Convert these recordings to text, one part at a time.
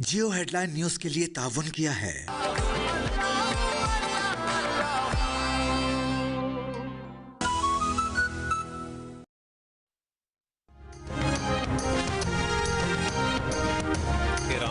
जियो headline news के लिए ताउन किया है।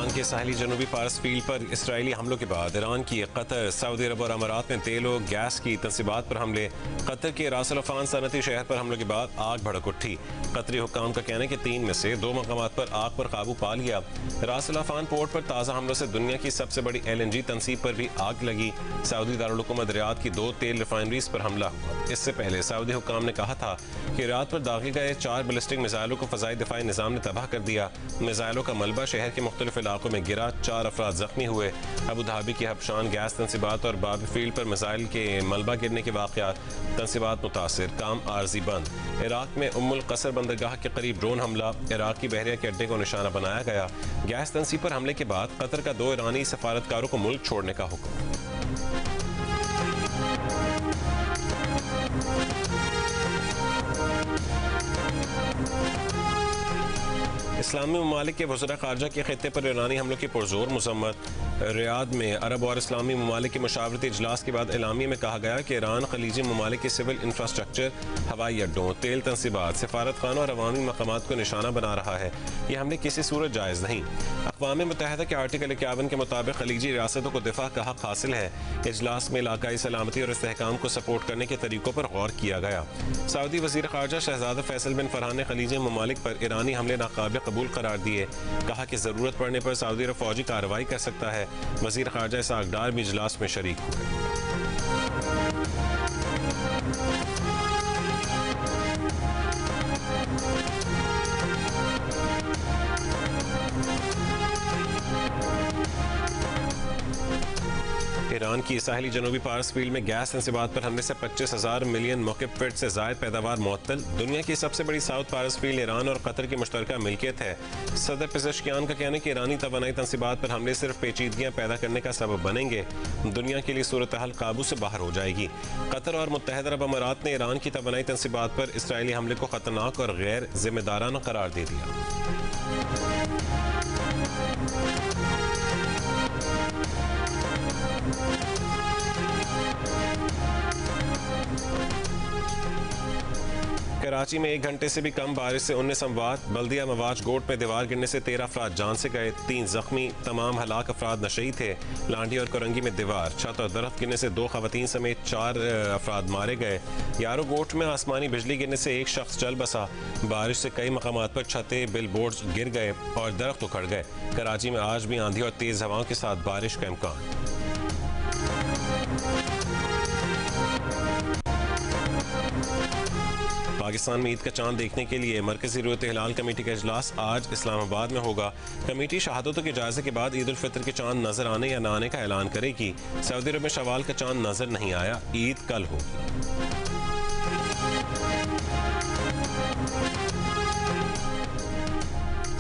के साहिली जनूबी पारस फील्ड पर इसराइली हमलों के बाद ईरान की कतर, सऊदी अरब और अमारात में तेल और गैस की तनसीबात पर हमले। कतर के रास अल अफान सनती शहर पर हमलों के बाद आग भड़क उठी। कतरी हुक्काम का कहना है कि 3 में से 2 मकामात पर आग पर काबू पा लिया। रास अल अफान पोर्ट पर ताज़ा हमलों से दुनिया की सबसे बड़ी LNG तनसीब पर भी आग लगी। सऊदी दारुल हुकूमत रियाद की 2 तेल रिफाइनरीज पर हमला हुआ। इससे पहले सऊदी हुक्काम ने कहा था कि रियाद पर दागे गए 4 बैलिस्टिक मिसाइलों को फ़ज़ाई दिफाई निज़ाम ने तबाह कर दिया। मिसाइलों का मलबा शहर के मुख्तलिफ इलाकों में गिरा, 4 अफराद जख्मी हुए। अबू धाबी की हबशान गैस तनसीबात और बाबी फील्ड पर मिसाइल के मलबा गिरने के वाक़यात, तनसीबात मुतासिर, काम आर्जी बंद। इराक में उम्मुल कसर बंदरगाह के करीब ड्रोन हमला, इराक की बहरिया के अड्डे को निशाना बनाया गया। गैस तनसीब पर हमले के बाद कतर का 2 ईरानी सफारतकारों को मुल्क छोड़ने का हुक्म। इस्लामी ममालिक के वज़ीर ख़ारजा के खित्ते पर ईरानी हमलों की पुरजोर मज़म्मत। रियाद में अरब और इस्लामी ममालिक के मशावरती इजलास के बाद एलामिया में कहा गया कि ईरान खलीजी ममालिक के सिविल इंफ्रास्ट्रक्चर, हवाई अड्डों, तेल तनसीबात, सफारत खानों और अवामी मकामात को निशाना बना रहा है। ये हमले किसी सूरत जायज़ नहीं। अक़वाम मुत्तहिदा के आर्टिकल 51 के मुताबिक खलीजी रियासतों को दिफा का हक़ हासिल है। इजलास में इलाकाई सलामती और इस्तेहकाम को सपोर्ट करने के तरीकों पर गौर किया गया। सऊदी वज़ीर ख़ारजा शहज़ादा फैसल बिन फरहान ने खलीजी ममालिक पर ईरानी हमले नाकाबिल कबूल करार दिए। कहा कि ज़रूरत पड़ने पर सऊदी अरब फौजी कार्रवाई कर सकता है। वज़ीर ख़ारजा इसहाक़ डार भी इजलास में शरीक हुए। ईरान की साहिली जनूबी पारस फील्ड में गैस तनसीबात पर हमले से 25,000 मिलियन मौक़िफ़ फीट से ज़ायद पैदावार मुअत्तल। दुनिया की सबसे बड़ी साउथ पारस फील्ड ईरान और कतर की मुश्तरका मिल्कियत है। सदर पेज़ेश्कियान का कहना है कि ईरानी तवानाई तनसीबात पर हमले सिर्फ पेचीदगियाँ पैदा करने का सबब बनेंगे। दुनिया के लिए सूरत हाल काबू से बाहर हो जाएगी। कतर और मुत्तहिदा अरब अमारात ने ईरान की तवानाई तनसीबात पर इसराइली हमले को ख़तरनाक और गैर जिम्मेदाराना करार दे दिया। कराची में 1 घंटे से भी कम बारिश से 19 अमवात। बल्दिया मवाज गोट में दीवार गिरने से 13 अफराद जान से गए, 3 जख्मी। तमाम हलाक अफराद नशई थे। लांडी और कोरंगी में दीवार, छत और दरख्त गिरने से 2 खवातीन समेत 4 अफराद मारे गए। यारो गोट में आसमानी बिजली गिरने से 1 शख्स चल बसा। बारिश से कई मकामात पर छतें, बिल बोर्ड्स गिर गए और दरख्त उखड़ गए। कराची में आज भी आंधी और तेज हवाओं के साथ बारिश का इम्कान। पाकिस्तान में ईद का चांद देखने के लिए मरकजी रूयत हिलाल कमेटी का इजलास आज इस्लामाबाद में होगा। कमेटी शहादतों के जायजे के बाद ईद उल फितर के चांद नजर आने या न आने का ऐलान करेगी। सऊदी अरब में शवाल का चांद नजर नहीं आया, ईद कल होगी।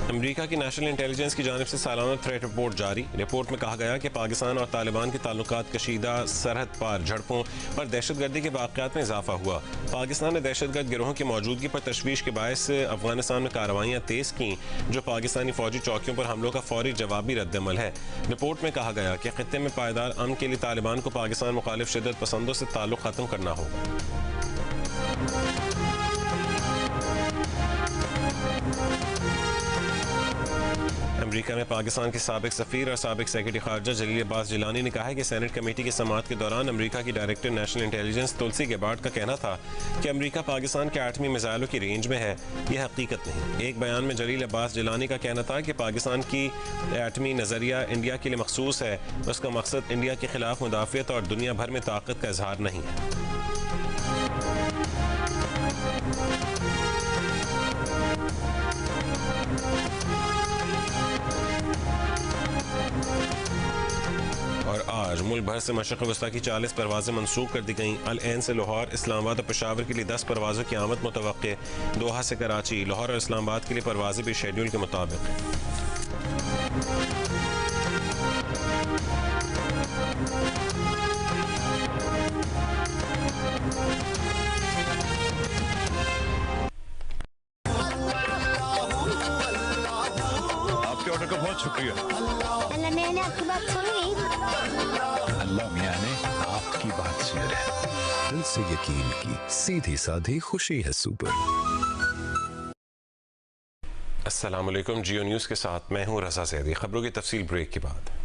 अमेरिका की नेशनल इंटेलिजेंस की जानिब से सालाना थ्रेट रिपोर्ट जारी। रिपोर्ट में कहा गया कि पाकिस्तान और तालिबान के ताल्लुकात कशीदा, सरहद पार झड़पों और दहशतगर्दी के वाक़यात में इजाफा हुआ। पाकिस्तान ने दहशतगर्द गिरोहों की मौजूदगी पर तशवीश के बायस अफगानिस्तान में कार्रवाइयाँ तेज़ की, जो पाकिस्तानी फौजी चौकियों पर हमलों का फौरी जवाबी रद्दअमल है। रिपोर्ट में कहा गया कि खित्ते में पायदार अमन के लिए तालिबान को पाकिस्तान मुखालिफ शिद्दत पसंदों से ताल्लुक ख़त्म करना होगा। अमेरिका में पाकिस्तान के साबिक सफ़ीर और साबिक सेक्रेटरी खारजा जलील अब्बास जिलानी ने कहा है कि सेनेट कमेटी की समाअत के दौरान अमेरिका की डायरेक्टर नेशनल इंटेलिजेंस तुलसी गेबार्ड का कहना था कि अमेरिका पाकिस्तान के एटमी मिसाइलों की रेंज में है। यह हकीकत नहीं। एक बयान में जलील अब्बास जिलानी का कहना था कि पाकिस्तान की एटमी नज़रिया इंडिया के लिए मखसूस है। उसका मकसद इंडिया के खिलाफ मुदाफ़ियत और दुनिया भर में ताकत का इजहार नहीं है। और आज मुल्क भर से मशरक़ वस्ता की 40 परवाज़ें मनसूख कर दी गईं। अल ऐन से लाहौर, इस्लामाबाद और पेशावर के लिए 10 परवाज़ों की आमद मुतवक्के। दोहा से कराची, लाहौर और इस्लामाबाद के लिए परवाज़ें भी शेड्यूल के मुताबिक हैं। आपके ऑर्डर का बहुत शुक्रिया। अल्लाह मियां ने आपकी बात सुन ली। अल्लाह मियां ने आपकी बात सुन ली। दिल से यकीन की सीधी साधी खुशी है सुपर। अस्सलाम वालेकुम, जियो न्यूज़ के साथ मैं हूं रज़ा ज़ैदी। खबरों की तफसील ब्रेक के बाद।